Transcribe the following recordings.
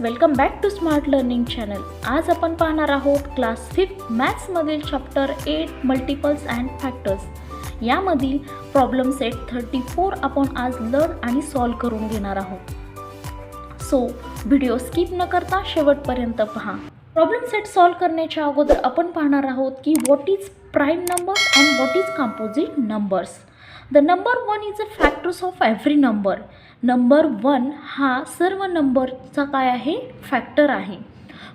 Welcome back to smart learning channel. आज आपण पाहणार आहोत क्लास 5 मॅथ्समधील चॅप्टर 8 मल्टिपल्स अँड फॅक्टर्स. यामधील प्रॉब्लेम सेट 34 आपण आज लर्न आणि सॉल्व करून घेणार आहोत. सो व्हिडिओ स्किप न करता शेवटपर्यंत पहा. प्रॉब्लेम सेट सॉल्व करण्याच्या अगोदर आपण पाहणार आहोत की what is prime numbers and what is composite numbers. The number 1 is a factors of every number. Number 1 हा सर्व नंबरचा काय आहे, फॅक्टर आहे.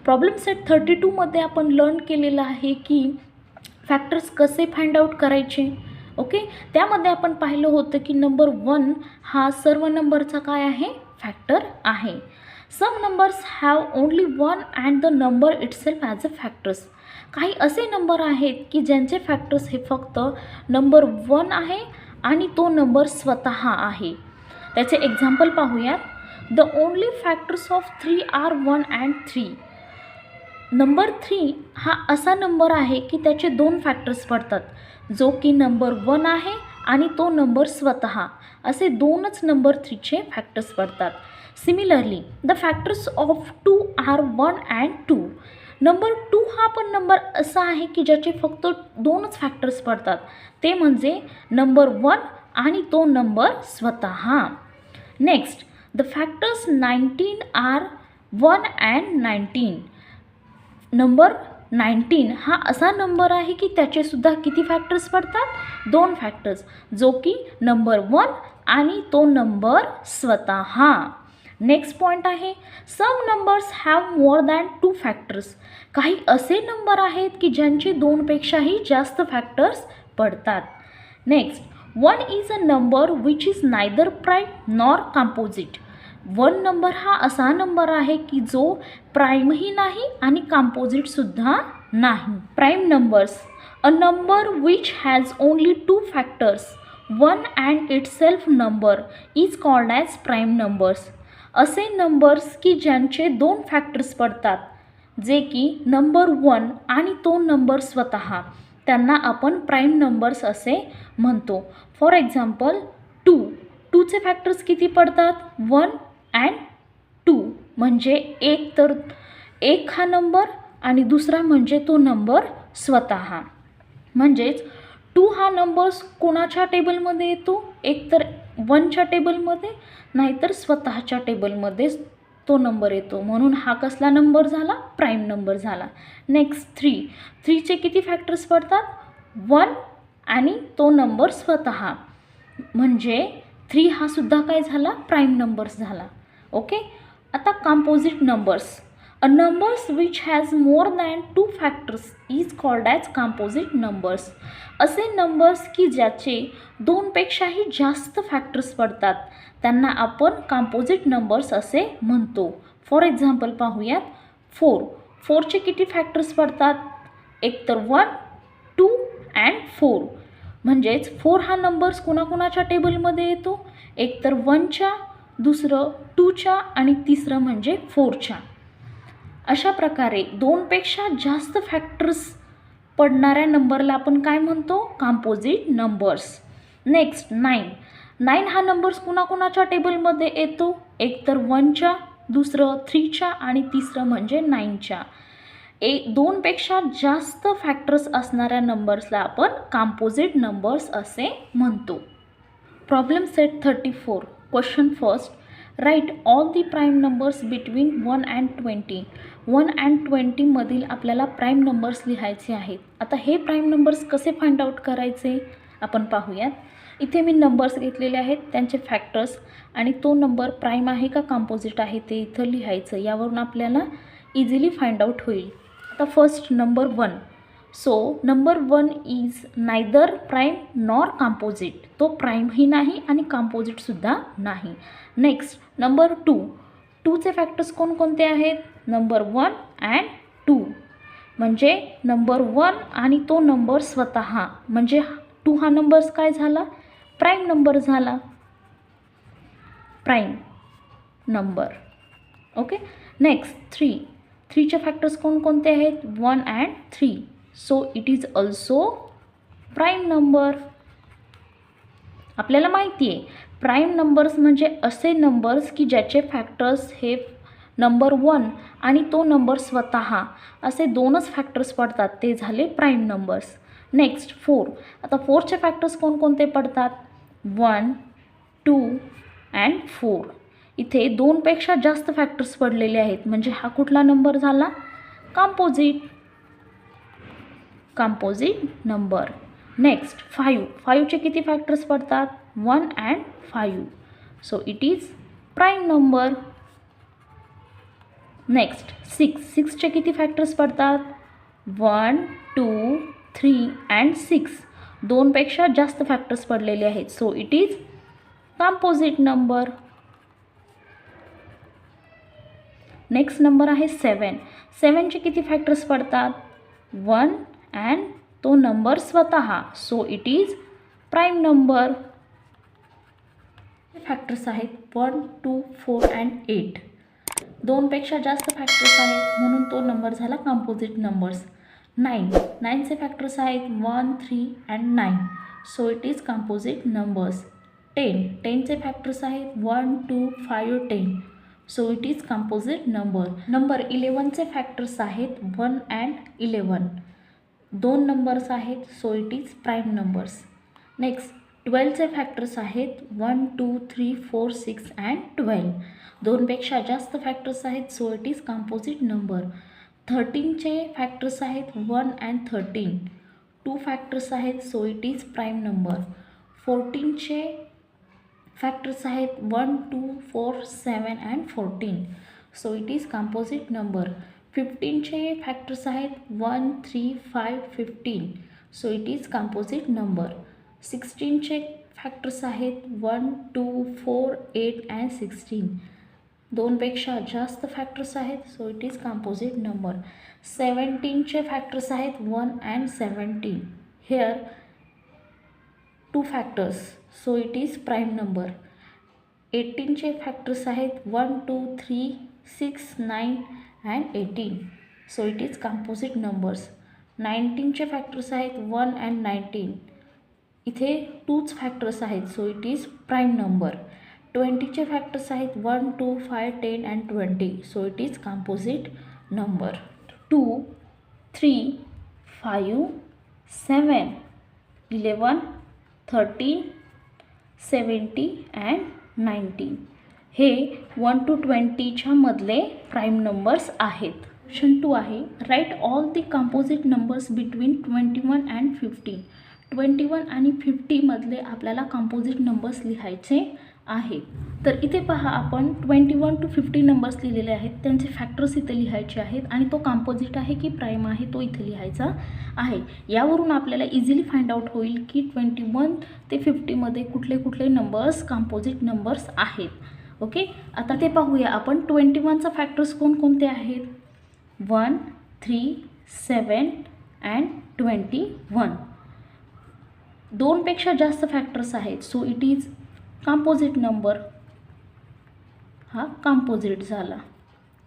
प्रॉब्लेम सेट 32 मध्ये आपण लर्न केलेलं आहे की फॅक्टर्स कसे फाइंड आउट करायचे. ओके, त्यामध्ये आपण पाहिलं होतं की नंबर 1 हा सर्व नंबरचा काय आहे, फॅक्टर आहे. Some numbers have only 1 and the number itself as a factors. काही असे नंबर आहेत की ज्यांचे फॅक्टर्स हे फक्त नंबर 1 आहे आणि तो नंबर स्वतः आहे. त्याचे एक्झाम्पल पाहूयात. The only factors of 3 are 1 and 3. Number 3 हा असा नंबर आहे की त्याचे 2 फॅक्टर्स पडतात, जो की नंबर 1 आहे आणि तो नंबर स्वतः, असे 2च नंबर 3चे फॅक्टर्स पडतात. Similarly the factors of 2 are 1 and 2. Number 2 हा पण नंबर असा आहे की ज्याचे फक्त 2च फॅक्टर्स पडतात, ते म्हणजे नंबर 1 आणि तो नंबर स्वतः. Next, the factors 19 are 1 and 19. Number 19 हा असा नंबर आहे की त्याचेसुद्धा किती फॅक्टर्स पडतात, 2 फॅक्टर्स, जो की नंबर 1 आणि तो नंबर स्वतः. नेक्स्ट पॉईंट आहे, some numbers have more than 2 factors. काही असे नंबर आहेत की ज्यांचे 2पेक्षाही जास्त फॅक्टर्स पडतात. Next, 1 is a number which is neither prime nor composite. 1 number हा असा नंबर आहे की जो प्राईमही नाही आणि कंपोजिटसुद्धा नाही. Prime numbers, a number which has only 2 factors 1 and itself number is called as prime numbers. असे नंबर्स की ज्यांचे 2 फॅक्टर्स पडतात, जे की नंबर 1 आणि तो नंबर स्वतः, त्यांना आपण प्राईम नंबर्स असे म्हणतो. फॉर एक्झाम्पल 2चे फॅक्टर्स किती पडतात, 1 अँड 2. म्हणजे एक हा नंबर आणि दुसरा म्हणजे तो नंबर स्वतः. म्हणजेच 2 हा नंबर कोणाच्या टेबलमध्ये येतो, एक तर 1च्या टेबलमध्ये, नाहीतर स्वतःच्या टेबलमध्ये तो नंबर येतो. म्हणून हा कसला नंबर झाला, प्राईम नंबर झाला. नेक्स्ट 3चे किती फॅक्टर्स पडतात, 1 आणि तो नंबर स्वतः, म्हणजे 3 हा सुद्धा काय झाला, प्राईम नंबर्स झाला. ओके, आता composite numbers, a numbers which has more than 2 factors is called as composite numbers. असे नंबर्स की ज्याचे 2पेक्षाही जास्त फॅक्टर्स पडतात, त्यांना आपण कंपोजिट नंबर्स असे म्हणतो. फॉर एक्झाम्पल पाहूयात. 4चे किती फॅक्टर्स पडतात, एक तर 1, 2 अँड 4. म्हणजेच 4 हा नंबर्स कोणाकोणाच्या टेबलमध्ये येतो, एक तर 1च्या, दुसरं 2च्या आणि तिसरं म्हणजे 4च्या. अशा प्रकारे 2पेक्षा जास्त फॅक्टर्स पडणाऱ्या नंबरला आपण काय म्हणतो, कंपोजिट नंबर्स. नेक्स्ट 9 हा नंबर्स कोणाकोणाच्या टेबलमध्ये येतो, एक तर 1च्या, दुसरं 3च्या आणि तिसरं म्हणजे 9च्या. 2पेक्षा जास्त फॅक्टर्स असणाऱ्या नंबर्सला आपण कंपोजिट नंबर्स असे म्हणतो. Problem set 34. Question first, write all the prime numbers between 1 and 20. 1 and 20 मधील आपल्याला प्राईम नंबर्स लिहायचे आहेत. आता हे प्राईम नंबर्स कसे फाइंड आउट करायचे आपण पाहूयात. इथे मी नंबर्स घेतलेले आहेत, त्यांचे फॅक्टर्स आणि तो नंबर प्राईम आहे का कंपोजिट आहे ते इथं लिहायचं. यावरून आपल्याला इझिली फाइंड आउट होईल. आता first number 1. So number 1 is neither prime nor composite. तो प्राईमही नाही आणि कंपोजिटसुद्धा नाही. नेक्स्ट नंबर 2चे फॅक्टर्स कोणकोणते आहेत, नंबर 1 अँड 2. म्हणजे नंबर 1 आणि तो नंबर स्वतः, म्हणजे 2 हा नंबर्स काय झाला, प्राईम नंबर झाला, प्राईम नंबर. ओके. नेक्स्ट 3चे फॅक्टर्स कोणकोणते आहेत, 1 and 3. So it is also prime number. आपल्याला माहिती आहे प्राईम नंबर्स म्हणजे असे नंबर्स की ज्याचे फॅक्टर्स हे नंबर 1 आणि तो नंबर स्वतः असे दोनच फॅक्टर्स पडतात, ते झाले प्राईम नंबर्स. नेक्स्ट 4. आता 4चे फॅक्टर्स कोणकोणते पडतात? 1, 2 अँड 4. इथे 2पेक्षा जास्त फॅक्टर्स पडलेले आहेत, म्हणजे हा कुठला नंबर झाला? Composite number. नेक्स्ट 5. 5चे किती फॅक्टर्स पडतात? 1 and 5. So it is prime number. Next 6. 6चे किती फॅक्टर्स पडतात? 1, 2, 3 अँड 6. 2पेक्षा जास्त फॅक्टर्स पडलेले आहेत, so it is composite number. Next number आहे 7. 7चे किती फॅक्टर्स पडतात? 1 अँड तो नंबर स्वतः, so it is prime number. Factors आहेत 1, 2, 4 अँड 8. 2पेक्षा जास्त फॅक्टर्स आहेत, म्हणून तो नंबर झाला कंपोजिट नंबर्स. 9. 9चे फॅक्टर्स आहेत 1, 3 and 9, so it is composite numbers. 10. 10चे फॅक्टर्स आहेत 1, 2, 5, 10, so it is composite number. Number 11चे फॅक्टर्स आहेत 1 अँड 11. 2 नंबर्स आहेत, so it is prime numbers. Next 12चे फॅक्टर्स आहेत 1, 2, 3, 4, 6 अँड 12. 2पेक्षा जास्त फॅक्टर्स आहेत, so it is composite number. 13चे फॅक्टर्स आहेत 1 अँड 13. 2 फॅक्टर्स आहेत, so it is prime number. 14चे फॅक्टर्स आहेत 1, 2, 4, 7 and 14, so it is composite number. 15चे फॅक्टर्स आहेत 1, 3, 5, 15, so it is composite number. 16चे फॅक्टर्स आहेत 1, 2, 4, 8 अँड 16. 2पेक्षा जास्त फॅक्टर्स आहेत, so it is composite number. 17चे फॅक्टर्स आहेत 1 and 17. Here 2 factors, so it is prime number. 18चे फॅक्टर्स आहेत 1, 2, 3, 6, 9 and 18, so it is composite numbers. 19चे फॅक्टर्स आहेत 1 अँड 19. इथे 2च फॅक्टर्स आहेत, so it is prime number. 20चे फॅक्टर्स आहेत 1, 2, 5, 10 and 20, so it is composite number. 2, 3, 5, 7, 11, 13, 70 and 19 हे 1 to 20च्या मधले प्राईम नंबर्स आहेत. क्वेश्चन 2 आहे, write all the composite numbers between 21 and 50. 21 आणि 50 मधले आपल्याला कंपोजिट नंबर्स लिहायचे आहेत. तर इथे पहा, आपण 21 to 50 नंबर्स लिहिलेले आहेत, त्यांचे फॅक्टर्स इथे लिहायचे आहेत आणि तो कंपोजिट आहे की प्राईम आहे तो इथे लिहायचा आहे. यावरून आपल्याला इझिली फाइंड आउट होईल की 21 ते 50मध्ये कुठले कुठले नंबर्स कंपोजिट नंबर्स आहेत. ओके, आता ते पाहूया आपण. 21चा फॅक्टर्स कोणकोणते आहेत? 1, 3, 7 अँड 21. 2पेक्षा जास्त फॅक्टर्स आहेत, so it is composite number. हा कंपोजिट झाला,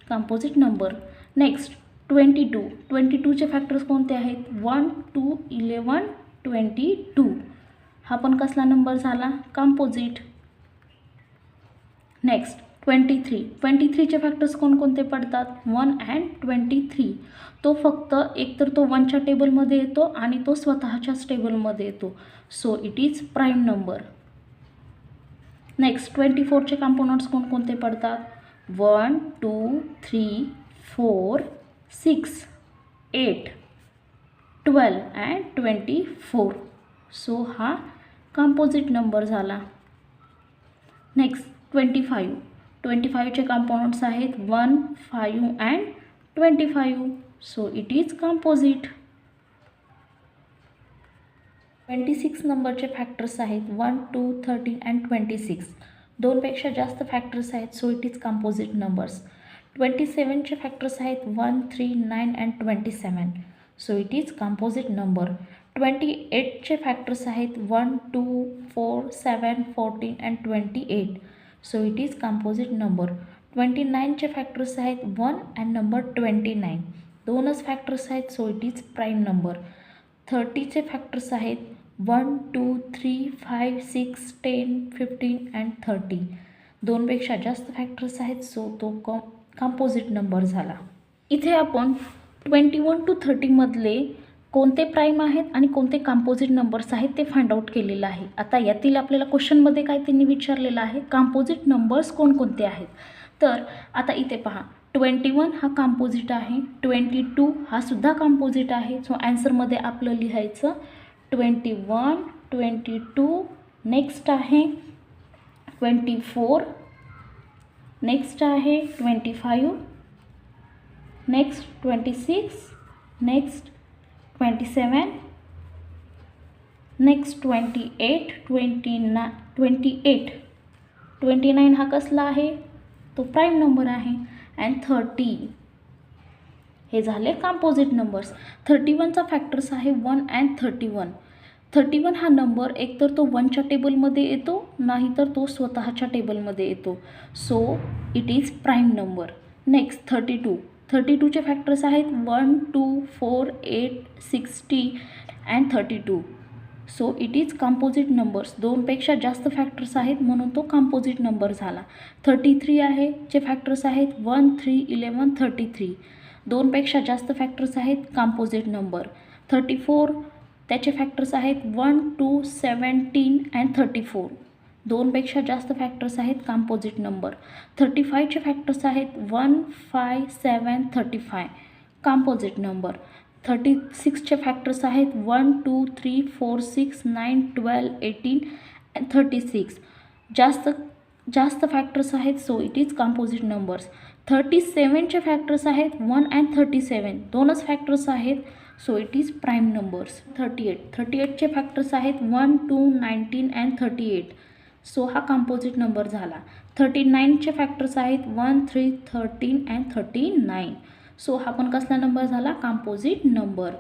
कंपोजिट नंबर. नेक्स्ट 22. 22चे फॅक्टर्स कोणते आहेत? 1, 2, 11, 22. हा पण कसला नंबर झाला? कंपोजिट. नेक्स्ट 23. 23चे फॅक्टर्स कोणकोणते पडतात? 1 अँड 23. तो फक्त एकतर तो 1च्या टेबलमध्ये येतो आणि तो स्वतःच्याच टेबलमध्ये येतो, so it is prime number. Next 24चे कंपोनंट्स कोणकोणते पडतात? 1, 2, 3, 4, 6, 8, 12 अँड 24. सो हा कंपोजिट नंबर झाला. नेक्स्ट 25. 25चे कंपोनंट्स आहेत 1, 5 and 25. So it is composite. 26 नंबरचे फॅक्टर्स आहेत 1, 2, 13 अँड 26. 2पेक्षा जास्त फॅक्टर्स आहेत, so it is composite numbers. 27चे फॅक्टर्स आहेत 1, 3, 9 and 27. So it is composite number. 28चे फॅक्टर्स आहेत 1, 2, 4, 7, 14 and 28. So it is composite number. 29चे फॅक्टर्स आहेत 1 अँड नंबर 29. 2च फॅक्टर्स आहेत, so it is prime number. 30चे फॅक्टर्स आहेत 1, 2, 3, 5, 6, 10, 15 अँड 30. 2पेक्षा जास्त फॅक्टर्स आहेत, सो तो कंपोजिट नंबर झाला। इथे आपण 21 to 30 मधले कोणते प्राइम आहेत आणि कोणते कंपोजिट नंबर्स आहेत ते फाइंड आउट केलेलं आहे। आता यातील आपल्याला क्वेश्चनमध्ये काय त्यांनी विचारलेलं आहे, कंपोजिट नंबर्स कोणकोणते आहेत। तर आता इथे पहा, 21 हा कंपोजिट आहे, 22 हा सुद्धा कंपोजिट आहे। सो आन्सरमध्ये आपलं लिहायचं 21, 22, नेक्स्ट आहे 24, नेक्स्ट आहे 25, नेक्स्ट 26, नेक्स्ट 27, नेक्स्ट 28, 29 हा कसला आहे, तो प्राइम नंबर आहे, अँड 30 हे झाले कंपोजिट नंबर्स। 31चा फॅक्टर्स आहे 1 अँड 31। 31 हा नंबर एकतर तो 1च्या टेबलमध्ये येतो, नाहीतर तो स्वतःच्या टेबलमध्ये येतो, so it is prime number. Next 32चे फॅक्टर्स आहेत 1, 2, 4, 8, 60 and 32, so it is composite numbers. 2पेक्षा जास्त फॅक्टर्स आहेत म्हणून तो कंपोजिट नंबर झाला। 33 आहे, चे फॅक्टर्स आहेत 1, 3, 11, 33, 2पेक्षा जास्त फॅक्टर्स आहेत, कंपोजिट नंबर। 34 त्याचे फॅक्टर्स आहेत 1, 2, 17 अँड 34, 2पेक्षा जास्त फॅक्टर्स आहेत, कंपोजिट नंबर। 35चे फॅक्टर्स आहेत 1, 5, 7, 35, कंपोजिट नंबर। 36चे फॅक्टर्स आहेत 1, 2, 3, 4, 6, 9, 12, 18 अँड 36, जास्त फॅक्टर्स आहेत, so it is composite numbers. 37चे फॅक्टर्स आहेत 1 अँड 37, 2च फॅक्टर्स आहेत, so it is prime numbers. 38चे फॅक्टर्स आहेत 1, 2, 19 अँड 38, सो हा कंपोजिट नंबर झाला। 39चे फॅक्टर्स आहेत 1, 3, 13 अँड 39, सो हा पण कसला नंबर झाला, कंपोजिट नंबर।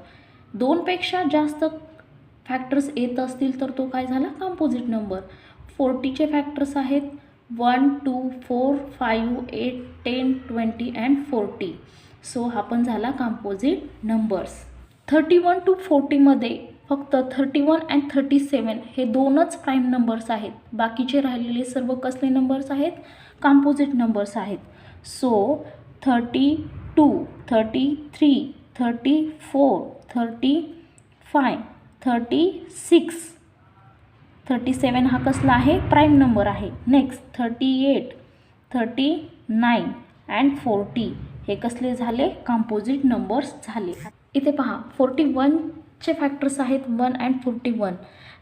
2पेक्षा जास्त फॅक्टर्स येत असतील तर तो काय झाला, कंपोजिट नंबर। 40चे फॅक्टर्स आहेत 1, 2, 4, 5, 8, 10, 20 अँड 40, सो हा पण झाला कंपोजिट नंबर्स। 31 to 40 मध्ये फक्त 31 अँड 37 हे 2च प्राइम नंबर्स आहेत, बाकीचे राहिलेले सर्व कसले नंबर्स आहेत, कंपोजिट नंबर्स आहेत। सो 32, 33, 34, 35, 36, 37 हा कसला आहे, प्राइम नंबर आहे। नेक्स्ट 38, 39 अँड 40 हे कसले झाले, कंपोजिट नंबर्स झाले। इथे पहा 41चे फॅक्टर्स आहेत 1 अँड 41,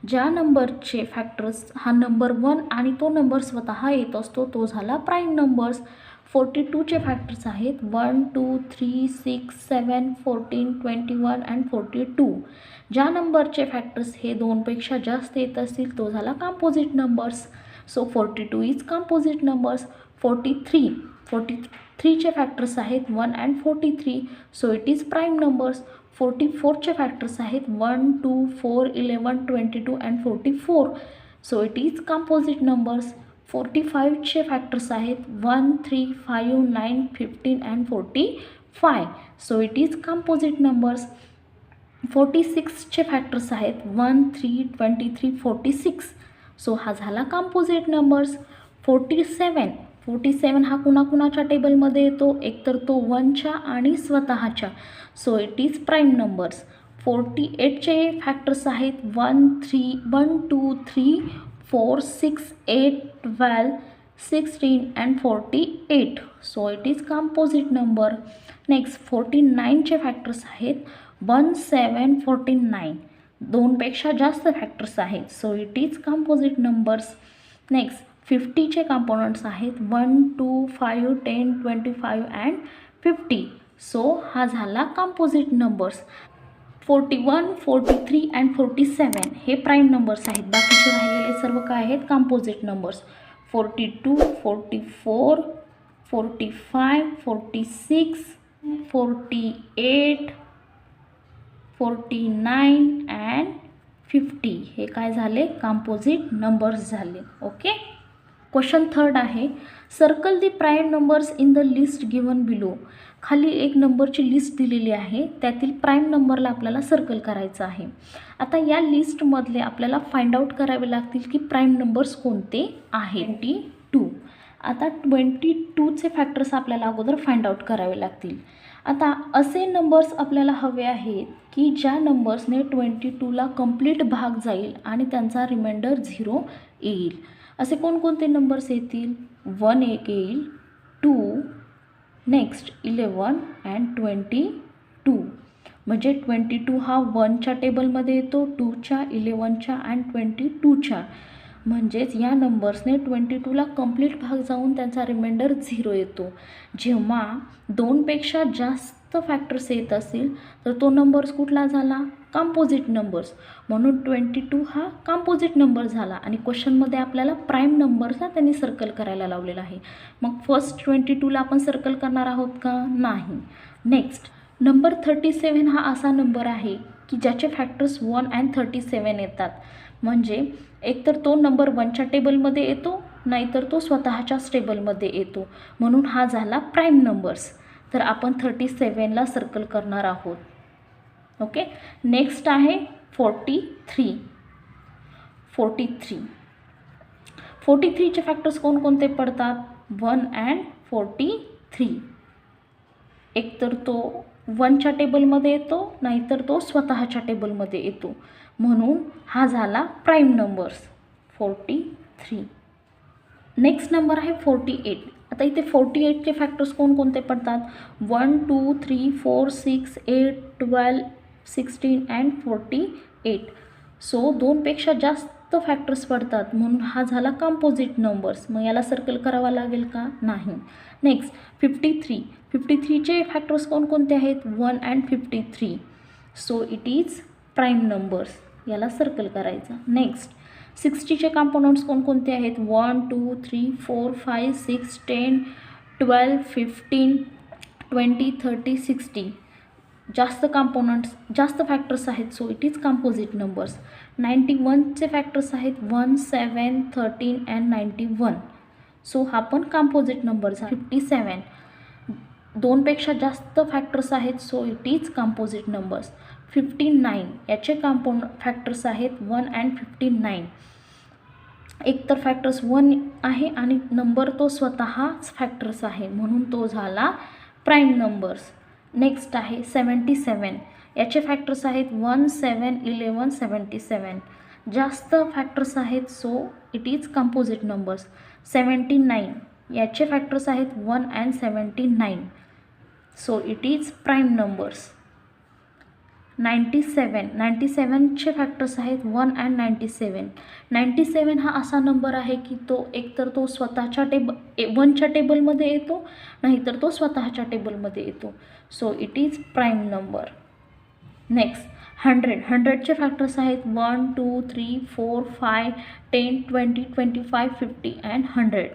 ज्या नंबरचे फॅक्टर्स हा नंबर 1 आणि तो नंबर स्वतः येत असतो तो झाला प्राइम नंबर्स। 42चे फॅक्टर्स आहेत 1, 2, 3, 6, 7, 14, 21 अँड 42, ज्या नंबरचे फॅक्टर्स हे 2पेक्षा जास्त येत असतील तो झाला composite numbers, so 42 is composite numbers. 43चे फॅक्टर्स आहेत 1 and 43, so it is prime numbers. 44चे फॅक्टर्स आहेत 1, 2, 4, 11, 22 and 44, so it is composite numbers. 45चे फॅक्टर्स आहेत 1, 3, 5, 9, 15 and 45, so it is composite numbers. 46चे फॅक्टर्स आहेत 1, 3, 23, 46, सो हा झाला कंपोजिट नंबर्स। 47 हा कुणाकुणाच्या टेबलमध्ये येतो, एकतर तो 1च्या आणि स्वतःच्या, so it is prime numbers. 48चे फॅक्टर्स आहेत 1, 2, 3, 4, 6, 8, 12, 16 and 48, so it is composite number. Next 49चे फॅक्टर्स आहेत 1, 7, 49, 2पेक्षा जास्त फॅक्टर्स आहेत, so it is composite numbers. Next 50चे कंपोनंट्स आहेत 1, 2, 5, 10, 25 अँड 50, सो हा झाला कंपोजिट नंबर्स। 41, 43 अँड 47 हे प्राइम नंबर्स आहेत, बाकीचे राहिलेले सर्व काय आहेत, कंपोजिट नंबर्स। 42, 44, 45, 46, 48, 49 अँड 50 हे काय झाले, कंपोजिट नंबर्स झाले। ओके, क्वेश्चन 3 आहे, circle the prime numbers in the list given below. खाली एक नंबरची लिस्ट दिलेली आहे, त्यातील प्राइम नंबरला आपल्याला सर्कल करायचं आहे। आता या लिस्टमधले आपल्याला फाइंड आउट करावे लागतील की प्राइम नंबर्स कोणते आहेत। 22 आता 22चे फॅक्टर्स आपल्याला अगोदर फाइंड आउट करावे लागतील. आता असे नंबर्स आपल्याला हवे आहेत की ज्या नंबर्सने 22ला कंप्लीट भाग जाईल आणि त्यांचा रिमाइंडर 0 येईल. असे कोणकोणते नंबर्स येतील? 1 एक येईल, 2, नेक्स्ट 11 अँड 22. म्हणजे 22 हा 1च्या टेबलमध्ये येतो, 2च्या, 11च्या अँड 22च्या. म्हणजेच या नंबर्सने 22ला कंप्लीट भाग जाऊन त्यांचा रिमाइंडर 0 येतो. जेव्हा 2पेक्षा जास्त फॅक्टर्स येत असतील तर तो नंबर्स कुठला झाला? Composite numbers. म्हणून 22 हा कंपोजिट नंबर झाला आणि क्वेश्चनमध्ये आपल्याला प्राईम नंबर्सला त्यांनी सर्कल करायला लावलेला आहे. मग फर्स्ट 22ला आपण सर्कल करणार आहोत का? नाही. नेक्स्ट नंबर 37 हा असा नंबर आहे की ज्याचे फॅक्टर्स 1 अँड 37 येतात. म्हणजे एकतर तो नंबर 1च्या टेबलमध्ये येतो, नाहीतर तो स्वतःच्याच टेबलमध्ये येतो. म्हणून हा झाला प्राईम नंबर्स. तर आपण 37ला सर्कल करणार आहोत. ओके. नेक्स्ट आहे 43. 43चे फॅक्टर्स कोणकोणते पडतात? 1 अँड 43. एकतर तो 1च्या टेबलमध्ये येतो, नाहीतर तो स्वतःच्या टेबलमध्ये येतो. म्हणून हा झाला प्राईम नंबर्स 43. नेक्स्ट नंबर आहे 48. आता इथे 48चे फॅक्टर्स कोणकोणते पडतात? 1, 2, 3, 4, 6, 8, 12, 16 अँड 48. सो 2पेक्षा जास्त फॅक्टर्स पडतात म्हणून हा झाला कंपोजिट नंबर्स. मग याला सर्कल करावा लागेल का? नाही. नेक्स्ट 53. 53चे फॅक्टर्स कोणकोणते आहेत? 1 and 53. So it is prime numbers. याला सर्कल करायचं. नेक्स्ट 60चे कॉम्पोनंट्स कोणकोणते आहेत? 1, 2, 3, 4, 5, 6, 10, 12, 15, 20, 30, 60. जास्त कॉम्पोनंट्स, जास्त फॅक्टर्स आहेत. So it is composite numbers. 91चे फॅक्टर्स आहेत 1, 7, 13 अँड 91. सो हा पण कंपोजिट नंबर झाला. 57. 2पेक्षा जास्त फॅक्टर्स आहेत. So it is composite numbers. 59 याचे फॅक्टर्स आहेत 1 अँड 59. एक तर फॅक्टर्स 1 आहे आणि नंबर तो स्वतःच फॅक्टर्स आहे म्हणून तो झाला प्राईम नंबर्स. नेक्स्ट आहे 77. याचे फॅक्टर्स आहेत 1, 7, 11, 77. जास्त फॅक्टर्स आहेत. So it is composite numbers. 79 याचे फॅक्टर्स आहेत 1 and 79. So it is prime numbers. 97चे फॅक्टर्स आहेत 1 अँड 97. 97 हा असा नंबर आहे की तो एकतर तो स्वतःच्या 1च्या टेबलमध्ये येतो, नाहीतर तो स्वतःच्या टेबलमध्ये येतो. So it is prime number. Next 100चे फॅक्टर्स आहेत 1, 2, 3, 4, 5, 10, 20, 25, 50 and 100.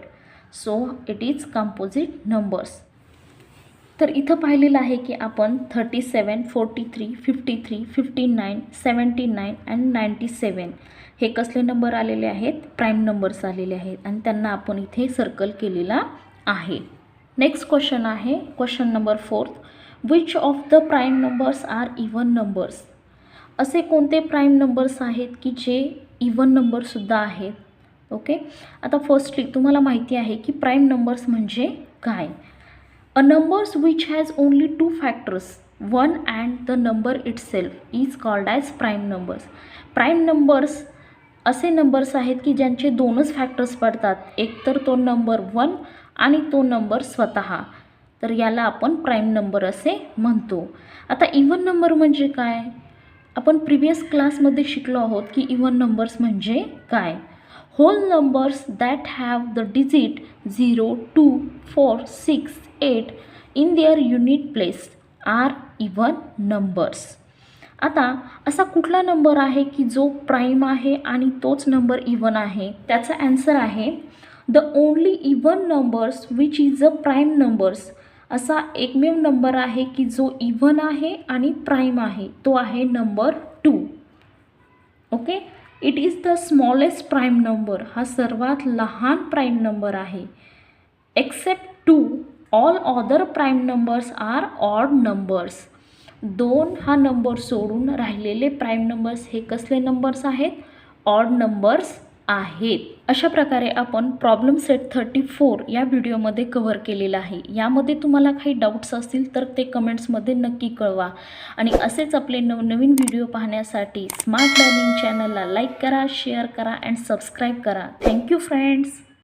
So it is composite numbers. तर इथं पाहिलेलं आहे की आपण 37, 43, 53, 59, 79 अँड 97 हे कसले नंबर आलेले आहेत? प्राईम नंबर्स आलेले आहेत आणि त्यांना आपण इथे सर्कल केलेला आहे. नेक्स्ट क्वेश्चन आहे question number 4. Which of the prime numbers are even numbers? असे कोणते प्राईम नंबर्स आहेत की जे इवन नंबरसुद्धा आहेत? ओके. आता फर्स्टली तुम्हाला माहिती आहे की प्राईम नंबर्स म्हणजे काय? A numbers which has only 2 factors, 1 and the number itself is called as prime numbers. Prime numbers असे नंबर्स आहेत की ज्यांचे 2च फॅक्टर्स पडतात. एक तर तो नंबर 1 आणि तो नंबर स्वतः. तर याला आपण प्राईम नंबर असे म्हणतो. आता इवन नंबर म्हणजे काय? आपण प्रिव्हियस क्लासमध्ये शिकलो आहोत की इवन नंबर्स म्हणजे काय? Whole numbers that have the digit 0, 2, 4, 6, 8 in their unit place are even numbers. आता असा कुठला नंबर आहे की जो प्राईम आहे आणि तोच नंबर इवन आहे? त्याचा आन्सर आहे the only even numbers which is a prime numbers. असा एकमेव नंबर आहे की जो इवन आहे आणि प्राईम आहे. तो आहे number 2. Okay. It is the smallest prime number. हा सर्वात लहान प्राईम नंबर आहे. Except 2 all other prime numbers are odd numbers. 2 हा नंबर सोडून राहिलेले प्राईम नंबर्स हे कसले नंबर्स आहेत? ऑड नंबर्स आहेत. अशा प्रकारे आपण प्रॉब्लेम सेट 34 या व्हिडिओमध्ये कव्हर केलेला आहे. यामध्ये तुम्हाला काही डाऊट्स असतील तर ते कमेंट्समध्ये नक्की कळवा आणि असेच आपले नवनवीन व्हिडिओ पाहण्यासाठी स्मार्ट लर्निंग चॅनलला लाईक करा, शेअर करा अँड सबस्क्राईब करा. Thank you friends.